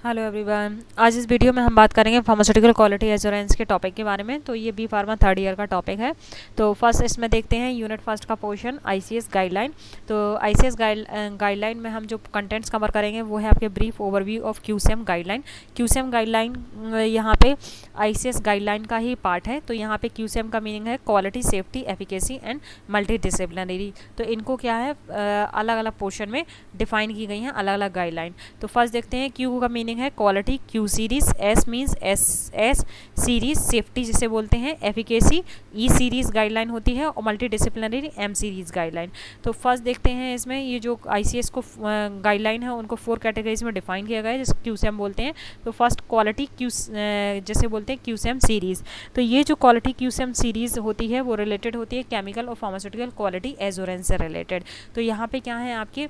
Hello everyone, आज इस video में हम बात करेंगे फार्मास्यूटिकल क्वालिटी एश्योरेंस के टॉपिक के बारे में। तो ये बी फार्मा थर्ड ईयर का टॉपिक है। तो फर्स्ट इसमें देखते हैं यूनिट फर्स्ट का पोर्शन आईसीएस गाइडलाइन। तो आईसीएस गाइडलाइन में हम जो कंटेंट्स कवर करेंगे वो है आपके brief overview of QCM guideline. QCM guideline यहाँ पे आईसीएस गाइडलाइन का ही पार्ट है। तो यहाँ पे क्यूसीएम का मीनिंग है quality, safety, efficacy and multi disciplinary. तो इनको क्या है अलग अलग पोर्शन में डिफाइन की गई हैं अलग अलग गाइडलाइन। तो फर्स्ट देखते हैं क्यू का मीनिंग है quality, Q series, S means S series safety जिसे बोलते हैं, एफिकेसी ई सीरीज गाइडलाइन होती है और multidisciplinary M series guideline. तो फर्स्ट देखते हैं इसमें ये जो आईसीएस को गाइडलाइन है उनको 4 कैटेगरीज में डिफाइन किया गया है जिसे क्यूसीएम बोलते हैं। तो फर्स्ट क्वालिटी क्यू जैसे बोलते हैं क्यूसीएम सीरीज। तो ये जो क्वालिटी क्यूसीएम सीरीज होती है वो रिलेटेड होती है केमिकल और फार्मास्यूटिकल क्वालिटी एश्योरेंस से रिलेटेड। तो यहाँ पे क्या है आपके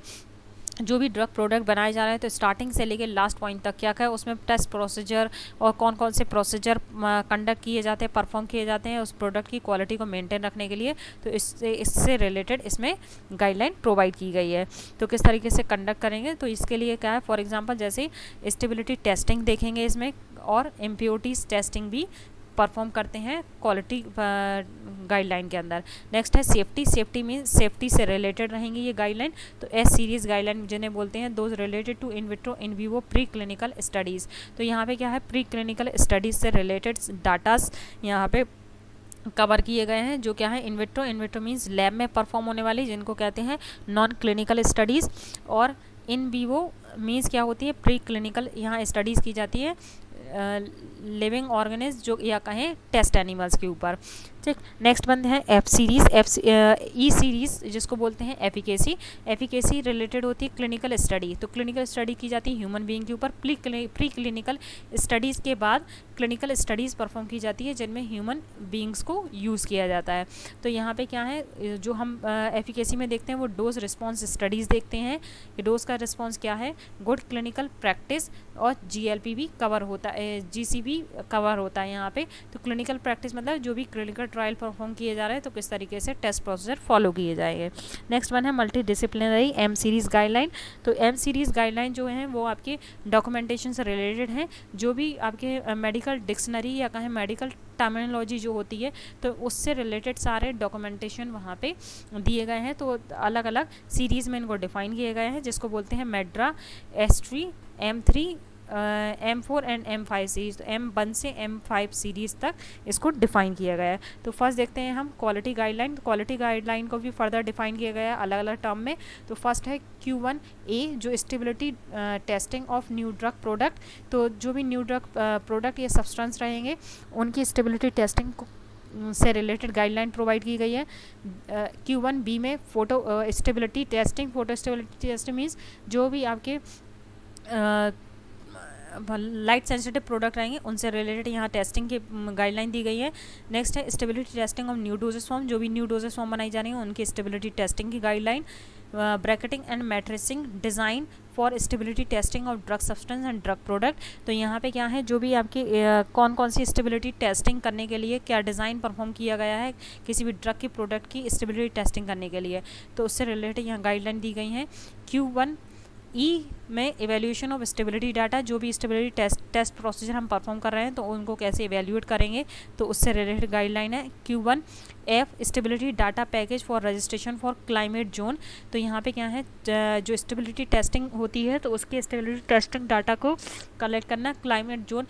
जो भी ड्रग प्रोडक्ट बनाए जा रहे हैं तो स्टार्टिंग से लेके लास्ट पॉइंट तक क्या है उसमें टेस्ट प्रोसीजर और कौन कौन से प्रोसीजर कंडक्ट किए जाते हैं, परफॉर्म किए जाते हैं उस प्रोडक्ट की क्वालिटी को मेंटेन रखने के लिए। तो इससे रिलेटेड इसमें गाइडलाइन प्रोवाइड की गई है। तो किस तरीके से कंडक्ट करेंगे तो इसके लिए क्या है, फॉर एग्जांपल जैसे स्टेबिलिटी टेस्टिंग देखेंगे इसमें और इम्प्योरिटीज़ टेस्टिंग भी परफॉर्म करते हैं क्वालिटी गाइडलाइन के अंदर। नेक्स्ट है सेफ्टी। सेफ्टी मीन्स सेफ्टी से रिलेटेड रहेंगी ये गाइडलाइन। तो एस सीरीज गाइडलाइन जिन्हें बोलते हैं those related to in vitro in vivo preclinical studies. तो यहाँ पे क्या है प्री क्लिनिकल स्टडीज़ से रिलेटेड डाटास यहाँ पे कवर किए गए हैं जो क्या है इन विट्रो मीन्स लैब में परफॉर्म होने वाली जिनको कहते हैं नॉन क्लिनिकल स्टडीज़, और इन विवो मीन्स क्या होती है प्री क्लिनिकल यहाँ स्टडीज़ की जाती है लिविंग ऑर्गेनिज्म जो या कहें टेस्ट एनिमल्स के ऊपर। ठीक, नेक्स्ट बंद है एफ सीरीज, ई सीरीज जिसको बोलते हैं एफिकेसी। एफिकेसी रिलेटेड होती है क्लिनिकल स्टडी। तो क्लिनिकल स्टडी की जाती है ह्यूमन बीइंग के ऊपर। प्री क्लिनिकल स्टडीज़ के बाद क्लिनिकल स्टडीज़ परफॉर्म की जाती है जिनमें ह्यूमन बीइंग्स को यूज़ किया जाता है। तो यहाँ पे क्या है जो हम एफिकेसी में देखते हैं वो डोज रिस्पॉन्स स्टडीज़ देखते हैं कि डोज का रिस्पॉन्स क्या है, गुड क्लिनिकल प्रैक्टिस और जीएलपी भी कवर होता है, जीसीपी कवर होता है यहाँ पे। तो क्लिनिकल प्रैक्टिस मतलब जो भी क्लिनिकल ट्रायल परफॉर्म किए जा रहे हैं तो किस तरीके से टेस्ट प्रोसीजर फॉलो किए जाएंगे। नेक्स्ट वन है multidisciplinary M series guideline. तो एम सीरीज़ गाइडलाइन जो हैं वो आपके डॉक्यूमेंटेशन से रिलेटेड हैं। जो भी आपके मेडिकल डिक्शनरी या कहें मेडिकल टर्मिनोलॉजी जो होती है तो उससे रिलेटेड सारे डॉक्यूमेंटेशन वहाँ पे दिए गए हैं। तो अलग अलग सीरीज़ में इनको डिफाइन किए गए हैं जिसको बोलते हैं मेड्रा, S3, M3, M4 and M5 series. तो M1 से M5 सीरीज़ तक इसको डिफ़ाइन किया गया है। तो फर्स्ट देखते हैं हम क्वालिटी गाइडलाइन। क्वालिटी गाइडलाइन को भी फर्दर डिफ़ाइन किया गया है अलग अलग टर्म में। तो फर्स्ट है Q1A जो stability testing of new drug product. तो जो भी न्यू ड्रग प्रोडक्ट या सब्सटेंस रहेंगे उनकी स्टेबिलिटी टेस्टिंग से रिलेटेड गाइडलाइन प्रोवाइड की गई है। Q1B में photo stability testing. Photo stability testing means जो भी आपके लाइट सेंसिटिव प्रोडक्ट रहेंगे उनसे रिलेटेड यहाँ टेस्टिंग की गाइडलाइन दी गई है। नेक्स्ट है stability testing of new doses form. जो भी न्यू डोजेस फॉर्म बनाई जा रही हैं उनकी स्टेबिलिटी टेस्टिंग की guideline. Bracketing and matrixing design for stability testing of drug substance and drug product. तो यहाँ पे क्या है जो भी आपकी कौन कौन सी स्टेबिलिटी टेस्टिंग करने के लिए क्या डिज़ाइन परफॉर्म किया गया है किसी भी ड्रग की प्रोडक्ट की स्टेबिलिटी टेस्टिंग करने के लिए तो उससे रिलेटेड यहाँ गाइडलाइन दी गई हैं। Q1E में इवेल्यूशन ऑफ स्टेबिलिटी डाटा। जो भी स्टेबिलिटी टेस्ट प्रोसीजर हम परफॉर्म कर रहे हैं तो उनको कैसे इवेल्यूएट करेंगे तो उससे रिलेटेड गाइडलाइन है। Q1F stability data package for registration for climate zone. तो यहाँ पे क्या है जो स्टेबिलिटी टेस्टिंग होती है तो उसकी स्टेबिलिटी टेस्टिंग डाटा को कलेक्ट करना क्लाइमेट जोन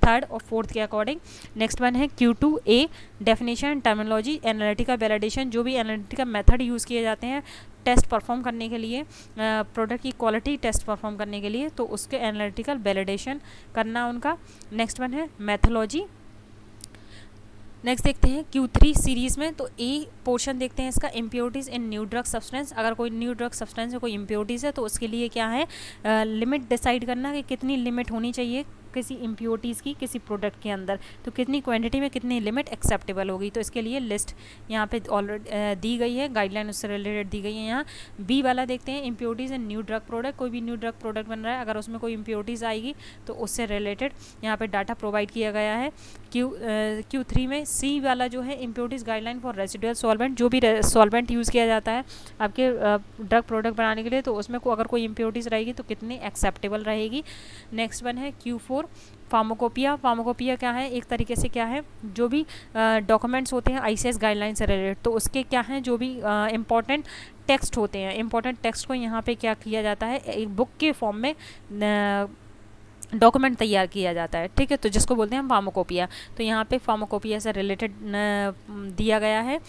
3rd और 4th के अकॉर्डिंग। नेक्स्ट वन है Q2A definition terminology analytical validation. जो भी एनालिटिकल मेथड यूज़ किए जाते हैं टेस्ट परफॉर्म करने के लिए प्रोडक्ट की क्वालिटी टेस्ट परफॉर्म करने के लिए तो उसके एनालिटिकल वैलिडेशन करना उनका। नेक्स्ट वन है मैथोलॉजी। नेक्स्ट देखते हैं Q3 सीरीज़ में। तो ए पोर्शन देखते हैं इसका इम्प्योरिटीज़ इन न्यू ड्रग सब्सटेंस। अगर कोई न्यू ड्रग सब्सटेंस में कोई इम्प्योरिटीज़ है तो उसके लिए क्या है लिमिट डिसाइड करना कि कितनी लिमिट होनी चाहिए किसी इम्प्योरिटीज़ की किसी प्रोडक्ट के अंदर, तो कितनी क्वांटिटी में कितनी लिमिट एक्सेप्टेबल होगी। तो इसके लिए लिस्ट यहाँ पे ऑलरेडी दी गई है, गाइडलाइन उससे रिलेटेड दी गई है। यहाँ बी वाला देखते हैं, इम्प्योरिटीज़ इन न्यू ड्रग प्रोडक्ट। कोई भी न्यू ड्रग प्रोडक्ट बन रहा है, अगर उसमें कोई इम्प्योरिटीज़ आएगी तो उससे रिलेटेड यहाँ पे डाटा प्रोवाइड किया गया है। Q3 में सी वाला जो है, impurities guideline for residual solvent. जो भी सॉल्वेंट यूज़ किया जाता है आपके ड्रग प्रोडक्ट बनाने के लिए, तो उसमें अगर कोई इम्प्योरिटीज़ रहेगी तो कितनी एक्सेप्टेबल रहेगी। नेक्स्ट वन है Q4 फार्माकोपिया। फार्माकोपिया क्या है, एक तरीके से क्या है, जो भी डॉक्यूमेंट्स होते हैं ICS गाइडलाइन से रिलेटेड, तो उसके क्या हैं, जो भी इम्पॉर्टेंट टेक्स्ट होते हैं, इम्पॉर्टेंट टेक्स्ट को यहाँ पे क्या किया जाता है, एक बुक के फॉर्म में डॉक्यूमेंट तैयार किया जाता है, ठीक है, तो जिसको बोलते हैं हम फार्माकोपिया। तो यहाँ पे फार्माकोपिया से रिलेटेड दिया गया है।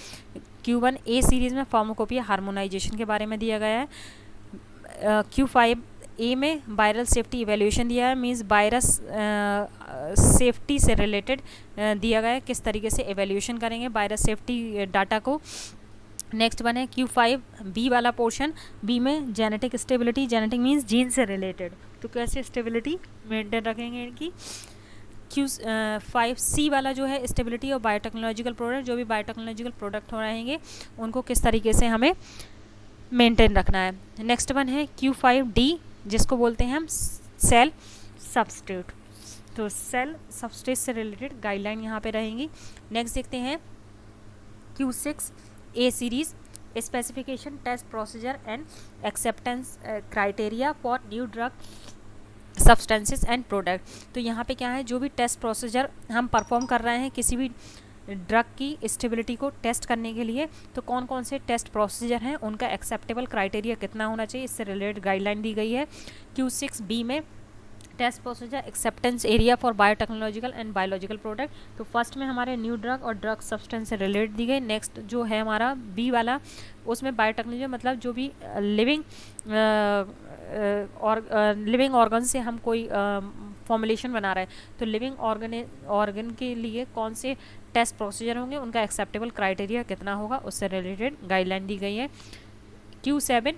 Q1 ए सीरीज़ में फार्माकोपिया हार्मोनाइजेशन के बारे में दिया गया है। Q5 ए में वायरल सेफ्टी इवेल्यूएशन दिया है, मींस वायरस सेफ्टी से रिलेटेड दिया गया है, किस तरीके से इवेल्यूएशन करेंगे वायरस सेफ्टी डाटा को। नेक्स्ट वन है Q5 बी वाला पोर्शन। बी में genetic stability, genetic means gene से रिलेटेड, तो कैसे स्टेबिलिटी मेंटेन रखेंगे इनकी। Q5 सी वाला जो है, स्टेबिलिटी और बायोटेक्नोलॉजिकल प्रोडक्ट, जो भी बायोटेक्नोलॉजिकल प्रोडक्ट हो रहेंगे उनको किस तरीके से हमें मेंटेन रखना है। नेक्स्ट वन है Q5 डी, जिसको बोलते हैं हम सेल सबस्ट्रेट, तो सेल सबस्ट्रेट से रिलेटेड गाइडलाइन यहाँ पे रहेंगी। नेक्स्ट देखते हैं Q6 A series, specification test procedure and acceptance criteria for new drug substances and product. तो यहाँ पे क्या है, जो भी टेस्ट प्रोसीजर हम परफॉर्म कर रहे हैं किसी भी ड्रग की स्टेबिलिटी को टेस्ट करने के लिए, तो कौन कौन से टेस्ट प्रोसीजर हैं, उनका एक्सेप्टेबल क्राइटेरिया कितना होना चाहिए, इससे रिलेटेड गाइडलाइन दी गई है। Q6 बी में test procedure acceptance area for biotechnological and biological product, तो फर्स्ट में हमारे न्यू ड्रग और ड्रग सब्सटेंस से रिलेटेड दी गई। नेक्स्ट जो है हमारा बी वाला, उसमें बायोटेक्नोलॉजी मतलब जो भी लिविंग ऑर्गन से हम कोई फॉर्मुलेशन बना रहे हैं, तो लिविंग ऑर्गन के लिए कौन से टेस्ट प्रोसीजर होंगे, उनका एक्सेप्टेबल क्राइटेरिया कितना होगा, उससे रिलेटेड गाइडलाइन दी गई है। Q7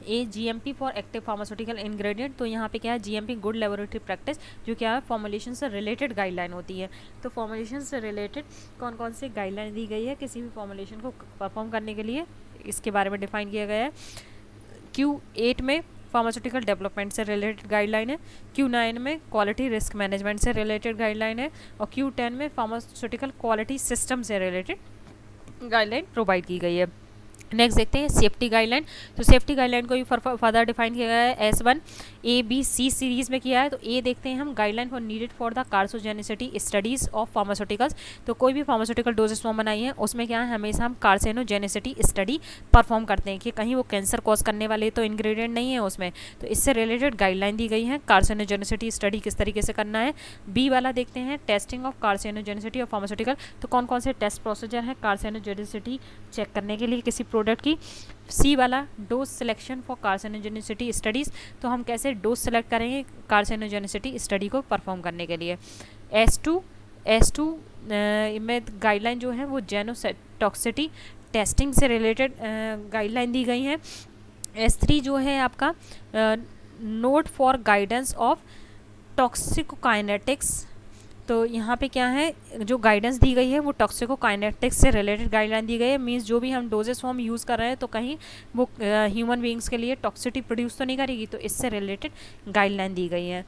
A GMP for active pharmaceutical ingredient, तो यहाँ पे क्या है, GMP गुड लेबोरेटरी प्रैक्टिस, जो क्या है फॉर्मुलेशन से रिलेटेड गाइडलाइन होती है। तो फॉर्मुलेशन से रिलेटेड कौन कौन से गाइडलाइन दी गई है किसी भी फॉर्मुलेशन को परफॉर्म करने के लिए, इसके बारे में डिफाइन किया गया है। Q8 में फार्मास्यूटिकल डेवलपमेंट से रिलेटेड गाइडलाइन है। Q9 में क्वालिटी रिस्क मैनेजमेंट से रिलेटेड गाइडलाइन है, और Q10 में फार्मास्यूटिकल क्वालिटी सिस्टम से रिलेटेड गाइडलाइन प्रोवाइड की गई है। नेक्स्ट देखते हैं सेफ्टी गाइडलाइन, तो सेफ्टी गाइडलाइन को भी फर्दर डिफाइन किया गया है। S1 A B C series में किया है, तो ए देखते हैं हम, guideline for needed for the carcinogenicity studies of pharmaceuticals, तो कोई भी फार्मास्यूटिकल डोजेस फॉर्म बनाई है उसमें क्या है, हमेशा हम कार्सिनोजेनिसिटी स्टडी परफॉर्म करते हैं कि कहीं वो कैंसर कॉज करने वाले तो इंग्रेडिएंट नहीं है उसमें, तो इससे रिलेटेड गाइडलाइन दी गई है, कार्सिनोजेनिसिटी स्टडी किस तरीके से करना है। बी वाला देखते हैं टेस्टिंग ऑफ कार्सिनोजेनिसिटी ऑफ फार्मास्यूटिकल, तो कौन कौन से टेस्ट प्रोसीजर हैं कार्सिनोजेनिसिटी चेक करने के लिए किसी प्रोडक्ट की। सी वाला डोज सिलेक्शन फॉर कार्सिनोजेनिसिटी स्टडीज़, तो हम कैसे डोज सेलेक्ट करेंगे कार्सिनोजेनिसिटी स्टडी को परफॉर्म करने के लिए। S2 में गाइडलाइन जो है वो जेनोटॉक्सिटी टेस्टिंग से रिलेटेड गाइडलाइन दी गई हैं। S3 जो है आपका नोट फॉर गाइडेंस ऑफ टॉक्सिकोकाइनेटिक्स, तो यहाँ पे क्या है, जो गाइडेंस दी गई है वो टॉक्सिकोकाइनेटिक्स से रिलेटेड गाइडलाइन दी गई है, मींस जो भी हम डोजेस फॉर्म यूज़ कर रहे हैं तो कहीं वो ह्यूमन बींग्स के लिए टॉक्सिसिटी प्रोड्यूस तो नहीं करेगी, तो इससे रिलेटेड गाइडलाइन दी गई है।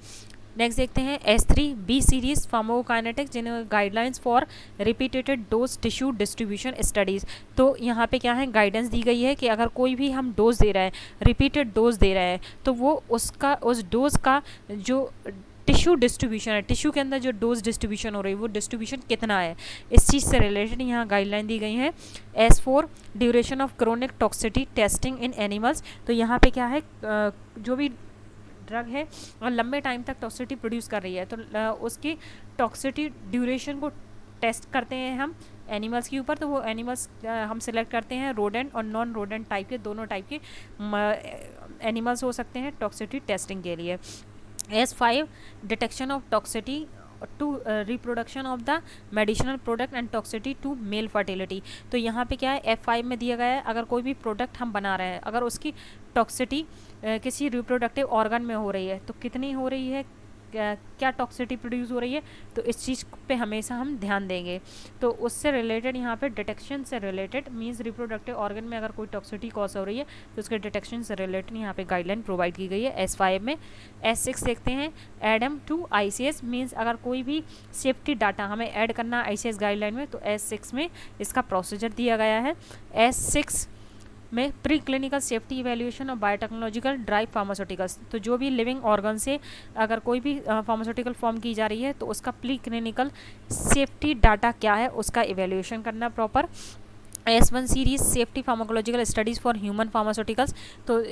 नेक्स्ट देखते हैं S3 बी सीरीज फार्माकोकाइनेटिक्स जिन्हें guidelines for repeated dose tissue distribution studies, तो यहाँ पे क्या है, गाइडेंस दी गई है कि अगर कोई भी हम डोज दे रहे हैं, रिपीटेड डोज दे रहे हैं, तो वो उस डोज का जो टिश्यू डिस्ट्रीब्यूशन है, टिश्यू के अंदर जो डोज डिस्ट्रीब्यूशन हो रही है वो डिस्ट्रीब्यूशन कितना है, इस चीज़ से रिलेटेड यहाँ गाइडलाइन दी गई है। S4 duration of chronic toxicity testing in animals, तो यहाँ पे क्या है, जो भी ड्रग है और लंबे टाइम तक टॉक्सिसिटी प्रोड्यूस कर रही है, तो उसकी टॉक्सिसिटी ड्यूरेशन को टेस्ट करते हैं हम एनिमल्स के ऊपर, तो वो एनिमल्स हम सिलेक्ट करते हैं रोडेंट और नॉन रोडेंट टाइप के, दोनों टाइप के एनिमल्स हो सकते हैं टॉक्सिसिटी टेस्टिंग के लिए। S5 detection of toxicity to reproduction of the medicinal product and toxicity to male fertility, तो यहाँ पे क्या है, F5 में दिया गया है, अगर कोई भी प्रोडक्ट हम बना रहे हैं, अगर उसकी टॉक्सिसिटी किसी रिप्रोडक्टिव ऑर्गन में हो रही है तो कितनी हो रही है, क्या टॉक्सिसिटी प्रोड्यूस हो रही है, तो इस चीज़ पे हमेशा हम ध्यान देंगे। तो उससे रिलेटेड यहाँ पे डिटेक्शन से रिलेटेड मींस रिप्रोडक्टिव ऑर्गन में अगर कोई टॉक्सिसिटी कॉज हो रही है तो उसके डिटेक्शन से रिलेटेड यहाँ पे गाइडलाइन प्रोवाइड की गई है S5 में। S6 देखते हैं, एडम टू ICS मींस अगर कोई भी सेफ्टी डाटा हमें ऐड करना ICS गाइडलाइन में तो S6 में इसका प्रोसीजर दिया गया है। S6 में प्री क्लिनिकल सेफ्टी इवैल्यूएशन और बायोटेक्नोलॉजिकल ड्राइव फार्मास्यूटिकल्स, तो जो भी लिविंग ऑर्गन से अगर कोई भी फार्मास्यूटिकल फॉर्म की जा रही है तो उसका प्री क्लिनिकल सेफ्टी डाटा क्या है उसका इवैल्यूएशन करना proper. S1 series safety pharmacological studies for human pharmaceuticals, तो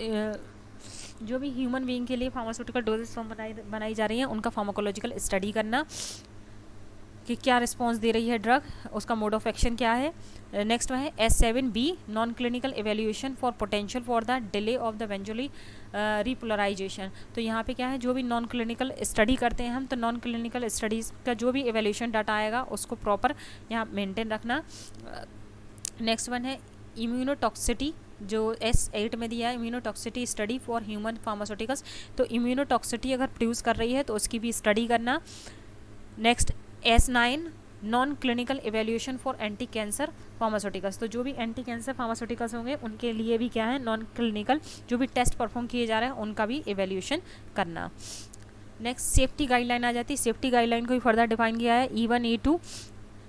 जो भी ह्यूमन बीइंग के लिए फार्मास्यूटिकल डोजेस फॉर्म बनाई जा रही हैं उनका फार्माकोलॉजिकल स्टडी करना कि क्या रिस्पॉन्स दे रही है ड्रग, उसका मोड ऑफ एक्शन क्या है। नेक्स्ट है S7B non clinical evaluation for potential for the delay of the वेंजुअली रिपोलराइजेशन, तो यहाँ पे क्या है जो भी नॉन क्लिनिकल स्टडी करते हैं हम तो नॉन क्लिनिकल स्टडीज़ का जो भी एवेल्यूएशन डाटा आएगा उसको प्रॉपर यहाँ मेंटेन रखना। नेक्स्ट वन है इम्यूनोटॉक्सिटी जो S8 में दिया है, इम्यूनोटॉक्सिटी स्टडी फॉर ह्यूमन फार्मास्यूटिकल्स, तो इम्यूनोटॉक्सिटी अगर प्रोड्यूस कर रही है तो उसकी भी स्टडी करना। Next S9 non clinical evaluation for anti cancer pharmaceuticals, तो जो भी एंटी कैंसर फार्मास्यूटिकल्स होंगे उनके लिए भी क्या है नॉन क्लिनिकल जो भी टेस्ट परफॉर्म किए जा रहे हैं उनका भी एवेल्यूएशन करना। नेक्स्ट सेफ्टी गाइडलाइन आ जाती है, सेफ्टी गाइडलाइन को भी फर्दर डिफाइन किया है E1 E2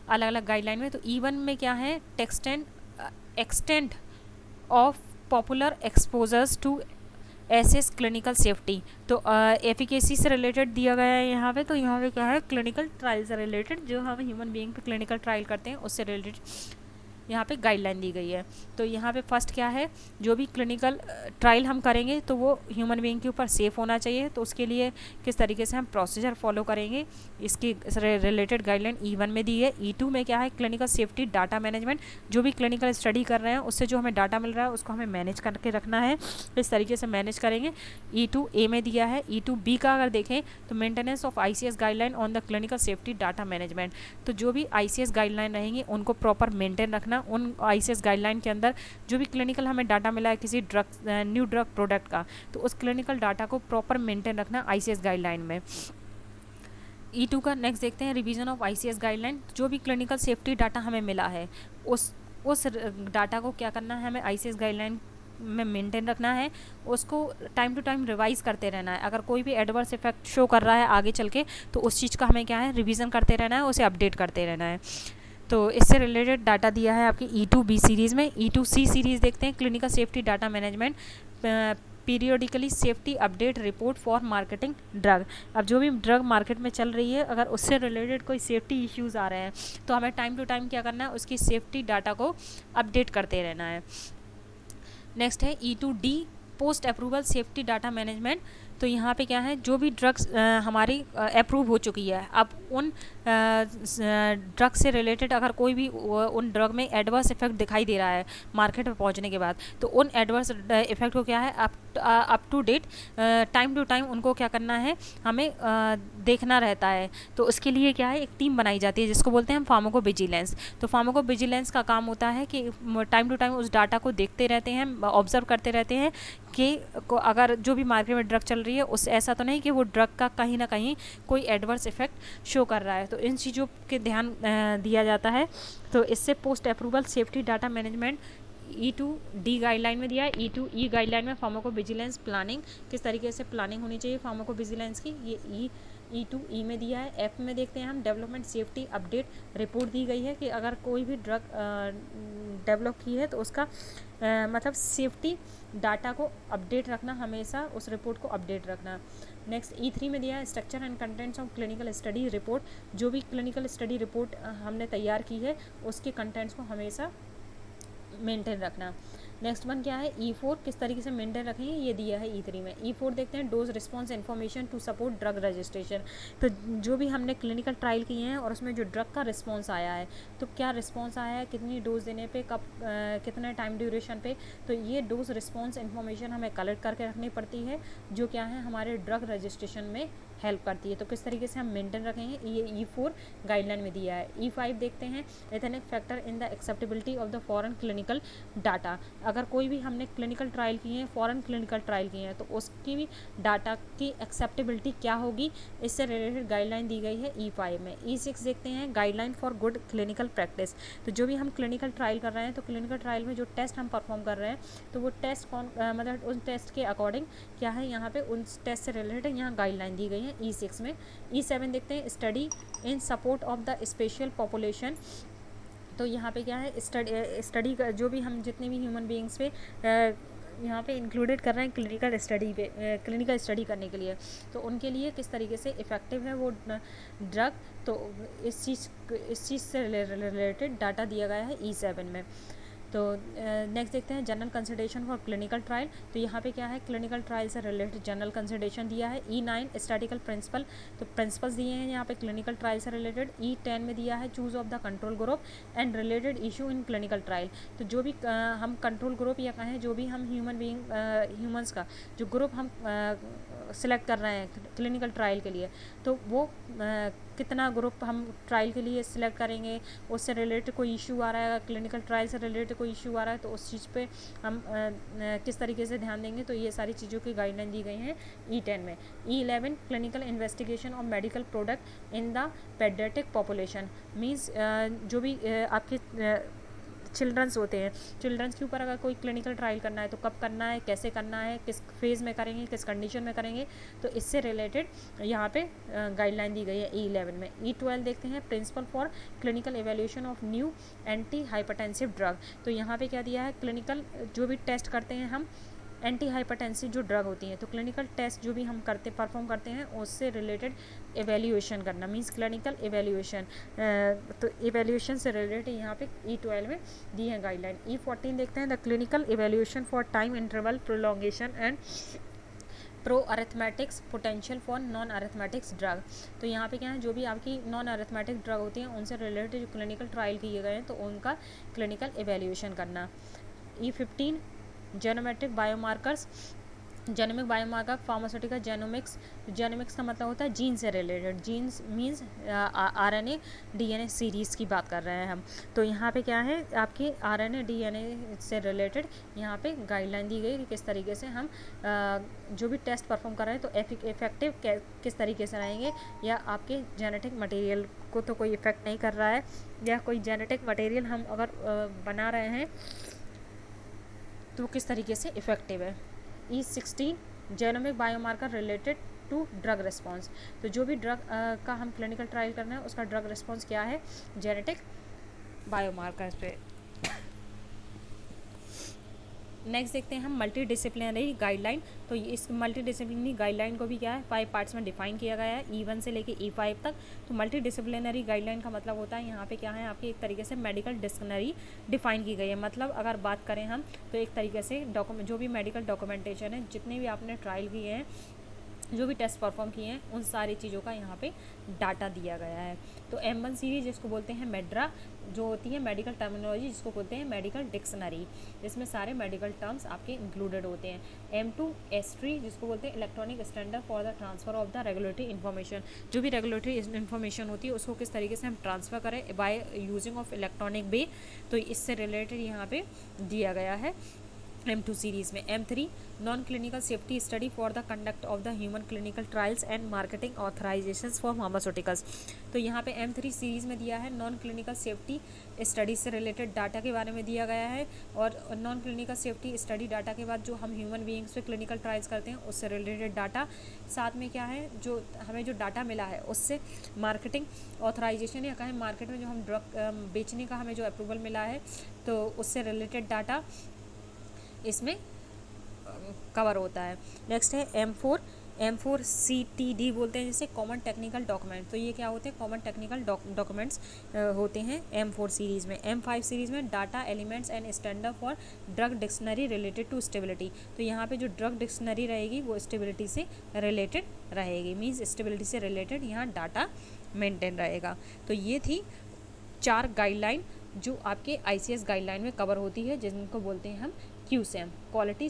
अलग अलग गाइडलाइन में। तो E1 में क्या है extent of popular exposures to assess clinical safety, तो एफिकेसी से रिलेटेड दिया गया है यहाँ पे। तो यहाँ पे क्या है क्लिनिकल ट्रायल से रिलेटेड जो हम ह्यूमन बीइंग पे क्लिनिकल ट्रायल करते हैं उससे रिलेटेड यहाँ पे गाइडलाइन दी गई है। तो यहाँ पे फर्स्ट क्या है जो भी क्लिनिकल ट्रायल हम करेंगे तो वो ह्यूमन बीइंग के ऊपर सेफ होना चाहिए, तो उसके लिए किस तरीके से हम प्रोसीजर फॉलो करेंगे इसकी रिलेटेड गाइडलाइन E1 में दी है। E2 में क्या है क्लिनिकल सेफ्टी डाटा मैनेजमेंट, जो भी क्लिनिकल स्टडी कर रहे हैं उससे जो हमें डाटा मिल रहा है उसको हमें मैनेज करके रखना है, इस तरीके से मैनेज करेंगे। E2A में दिया है। E2B का अगर देखें तो maintenance of ICS guideline on the clinical safety data management, तो जो भी ICS गाइडलाइन रहेंगी उनको प्रॉपर मेंटेन रखना। उन ICS गाइडलाइन के अंदर जो भी क्लिनिकल हमें डाटा मिला है किसी ड्रग न्यू ड्रग प्रोडक्ट का तो उस क्लिनिकल डाटा को प्रॉपर मेंटेन रखना ICS गाइडलाइन में। E2 का नेक्स्ट देखते हैं रिवीजन ऑफ ICS गाइडलाइन, जो भी क्लिनिकल सेफ्टी डाटा हमें मिला है उस डाटा को क्या करना है हमें ICS गाइडलाइन में मेंटेन रखना है, उसको टाइम टू टाइम रिवाइज करते रहना है। अगर कोई भी एडवर्स इफेक्ट शो कर रहा है आगे चल के तो उस चीज़ का हमें क्या है रिवीजन करते रहना है, उसे अपडेट करते रहना है। तो इससे रिलेटेड डाटा दिया है आपकी E2B सीरीज़ में। E2C सीरीज़ देखते हैं clinical safety data management periodically safety update report for marketing drug, अब जो भी ड्रग मार्केट में चल रही है अगर उससे रिलेटेड कोई सेफ्टी इश्यूज़ आ रहे हैं तो हमें टाइम टू टाइम क्या करना है उसकी सेफ्टी डाटा को अपडेट करते रहना है। नेक्स्ट है E2D post approval safety data management, तो यहाँ पे क्या है जो भी ड्रग्स हमारी अप्रूव हो चुकी है अब उन ड्रग से रिलेटेड अगर कोई भी उन ड्रग में एडवर्स इफेक्ट दिखाई दे रहा है मार्केट में पहुँचने के बाद तो उन एडवर्स इफेक्ट को क्या है up to date time to time उनको क्या करना है हमें देखना रहता है। तो उसके लिए क्या है एक टीम बनाई जाती है जिसको बोलते हैं हम फार्माकोविजिलेंस। तो फार्माकोविजिलेंस का काम होता है कि टाइम टू टाइम उस डाटा को देखते रहते हैं, ऑब्जर्व करते रहते हैं कि अगर जो भी मार्केट में ड्रग चल रही है उस ऐसा तो नहीं कि वो ड्रग का कहीं ना कहीं कोई एडवर्स इफेक्ट शो कर रहा है, तो इन चीज़ों के ध्यान दिया जाता है। तो इससे post approval safety data management E2D guideline में दिया है। E2E गाइडलाइन में फार्माकोविजिलेंस प्लानिंग किस तरीके से प्लानिंग होनी चाहिए फार्माकोविजिलेंस की, ये E2E में दिया है। F में देखते हैं हम डेवलपमेंट सेफ्टी अपडेट रिपोर्ट दी गई है कि अगर कोई भी ड्रग डेवलप की है तो उसका मतलब सेफ्टी डाटा को अपडेट रखना, हमेशा उस रिपोर्ट को अपडेट रखना। नेक्स्ट E3 में दिया है structure and contents of clinical study report, जो भी क्लिनिकल स्टडी रिपोर्ट हमने तैयार की है उसके कंटेंट्स को हमेशा मेंटेन रखना। नेक्स्ट वन क्या है E4 किस तरीके से मेंटेन रखेंगे ये दिया है E3 में। E4 देखते हैं dose response information to support drug registration, तो जो भी हमने क्लिनिकल ट्रायल किए हैं और उसमें जो ड्रग का रिस्पॉन्स आया है तो क्या रिस्पॉन्स आया है, कितनी डोज देने पे, कब कितने टाइम ड्यूरेशन पे, तो ये डोज रिस्पॉन्स इन्फॉर्मेशन हमें कलेक्ट करके रखनी पड़ती है जो क्या है हमारे ड्रग रजिस्ट्रेशन में हेल्प करती है। तो किस तरीके से हम मेंटेन रखेंगे, ये E4 गाइडलाइन में दिया है। E5 देखते हैं, ethnic factor in the acceptability of the foreign clinical data. अगर कोई भी हमने क्लिनिकल ट्रायल किए हैं, फॉरेन क्लिनिकल ट्रायल किए हैं, तो उसकी भी डाटा की एक्सेप्टेबिलिटी क्या होगी, इससे रिलेटेड गाइडलाइन दी गई है E5 में। E6 देखते हैं, guideline for good clinical practice. तो जो भी हम क्लिनिकल ट्रायल कर रहे हैं, तो क्लिनिकल ट्रायल में जो टेस्ट हम परफॉर्म कर रहे हैं, तो वो टेस्ट मतलब उन टेस्ट के अकॉर्डिंग क्या है, यहाँ पे उन टेस्ट से रिलेटेड यहाँ गाइडलाइन दी गई है E6 में। E7 देखते हैं, study in support of the special population. तो यहाँ पे क्या है, स्टडी का जो भी हम जितने भी ह्यूमन बीइंग्स पे यहाँ पे इंक्लूडेड कर रहे हैं क्लिनिकल स्टडी करने के लिए, तो उनके लिए किस तरीके से इफ़ेक्टिव है वो ड्रग, तो इस चीज़ से रिलेटेड डाटा दिया गया है E7 में। तो नेक्स्ट देखते हैं, general consideration for clinical trial. तो यहाँ पे क्या है, क्लिनिकल ट्रायल से रिलेटेड जनरल कंसिडरेशन दिया है। E9 स्टैटिकल प्रिंसिपल, तो प्रिंसिपल्स दिए हैं यहाँ पे क्लिनिकल ट्रायल से रिलेटेड। E10 में दिया है, choose of the control group and related issue in clinical trial. तो जो भी हम कंट्रोल ग्रुप या कहें जो भी हम ह्यूमंस का जो ग्रुप हम सिलेक्ट कर रहे हैं क्लिनिकल ट्रायल के लिए, तो वो कितना ग्रुप हम ट्रायल के लिए सिलेक्ट करेंगे, उससे रिलेटेड कोई इशू आ रहा है, क्लिनिकल ट्रायल से रिलेटेड कोई इशू आ रहा है, तो उस चीज़ पे हम किस तरीके से ध्यान देंगे, तो ये सारी चीज़ों की गाइडलाइन दी गई हैं E10 में। E11 clinical investigation of medical product in the paediatric population, means जो भी आपके चिल्ड्रंस होते हैं, चिल्ड्रंस के ऊपर अगर कोई क्लिनिकल ट्रायल करना है तो कब करना है, कैसे करना है, किस फेज़ में करेंगे, किस कंडीशन में करेंगे, तो इससे रिलेटेड यहाँ पे गाइडलाइन दी गई है E11 में। E12 देखते हैं, principle for clinical evaluation of new antihypertensive drug. तो यहाँ पे क्या दिया है, क्लिनिकल जो भी टेस्ट करते हैं हम एंटी हाइपरटेंसिव जो ड्रग होती हैं, तो क्लिनिकल टेस्ट जो भी हम परफॉर्म करते हैं उससे रिलेटेड एवेल्यूएशन करना, मींस क्लिनिकल एवेल्यूएशन। तो एवेल्यूएशन से रिलेटेड यहाँ पे E12 में दी है गाइडलाइन। E14 देखते हैं, the clinical evaluation for time interval prolongation and pro arithmetics potential for non arithmetics drug. तो यहाँ पे क्या है, जो भी आपकी नॉन अरिथमेटिक ड्रग होती हैं उनसे रिलेटेड जो क्लिनिकल ट्रायल किए गए हैं, तो उनका क्लिनिकल एवेल्यूएशन करना। E15 genometric biomarkers, genomic biomarker pharmaceutical genomics. Genomics का मतलब होता है जीन से related, genes means RNA DNA series की बात कर रहे हैं हम। तो यहाँ पे क्या है, आपकी RNA DNA से रिलेटेड यहाँ पे गाइडलाइन दी गई कि किस तरीके से हम जो भी टेस्ट परफॉर्म कर रहे हैं तो इफेक्टिव किस तरीके से रहेंगे, या आपके जेनेटिक मटेरियल को तो कोई इफेक्ट नहीं कर रहा है, या कोई जेनेटिक मटेरियल हम अगर बना रहे हैं तो किस तरीके से इफेक्टिव है। E16 genomic biomarker related to drug response. तो जो भी ड्रग का हम क्लिनिकल ट्रायल करना है उसका ड्रग रिस्पॉन्स क्या है, जेनेटिक बायोमार्कर पे। नेक्स्ट देखते हैं हम मल्टी डिसिप्लिनरी गाइडलाइन। तो इस मल्टी डिसिप्लिनरी गाइडलाइन को भी क्या है 5 पार्ट्स में डिफाइन किया गया है, E1 से लेके E5 तक। तो मल्टी डिसिप्लिनरी गाइडलाइन का मतलब होता है यहाँ पे क्या है, आपकी एक तरीके से मेडिकल डिक्शनरी डिफाइन की गई है। मतलब अगर बात करें हम तो एक तरीके से जो भी मेडिकल डॉक्यूमेंटेशन है, जितने भी आपने ट्रायल किए हैं, जो भी टेस्ट परफॉर्म किए हैं, उन सारी चीज़ों का यहाँ पे डाटा दिया गया है। तो M1 सीरीज जिसको बोलते हैं मेड्रा, जो होती है मेडिकल टर्मिनोलॉजी जिसको बोलते हैं मेडिकल डिक्शनरी, जिसमें सारे मेडिकल टर्म्स आपके इंक्लूडेड होते हैं। M2 S3 जिसको बोलते हैं electronic standard for the transfer of the regulatory information. जो भी रेगुलेटरी इन्फॉर्मेशन होती है उसको किस तरीके से हम ट्रांसफ़र करें बाय यूजिंग ऑफ इलेक्ट्रॉनिक वे, तो इससे रिलेटेड यहाँ पे दिया गया है M2 सीरीज़ में। M3 non clinical safety study for the conduct of the human clinical trials and marketing authorisations for pharmaceuticals. तो यहाँ पे M3 सीरीज़ में दिया है नॉन क्लिनिकल सेफ्टी स्टडी से रिलेटेड डाटा के बारे में दिया गया है, और non clinical safety study data के बाद जो हम ह्यूमन बीइंग्स पे क्लिनिकल ट्रायल्स करते हैं उससे रिलेटेड डाटा, साथ में क्या है जो हमें जो डाटा मिला है उससे मार्केटिंग ऑथराइजेशन या कहें मार्केट में जो हम ड्रग बेचने का हमें जो अप्रूवल मिला है तो उससे रिलेटेड डाटा इसमें कवर होता है। नेक्स्ट है M4 CTD बोलते हैं जिसे कॉमन टेक्निकल डॉक्यूमेंट। तो ये क्या होते हैं, कॉमन टेक्निकल डॉक्यूमेंट्स होते हैं M4 सीरीज़ में। M5 सीरीज़ में data elements and standard for drug dictionary related to stability. तो यहाँ पे जो ड्रग डिक्शनरी रहेगी वो स्टेबिलिटी से रिलेटेड रहेगी, मीन्स स्टेबिलिटी से रिलेटेड यहाँ डाटा मेंटेन रहेगा। तो ये थी 4 गाइडलाइन जो आपके ICS गाइडलाइन में कवर होती है, जिनको बोलते हैं हम QCM क्वालिटी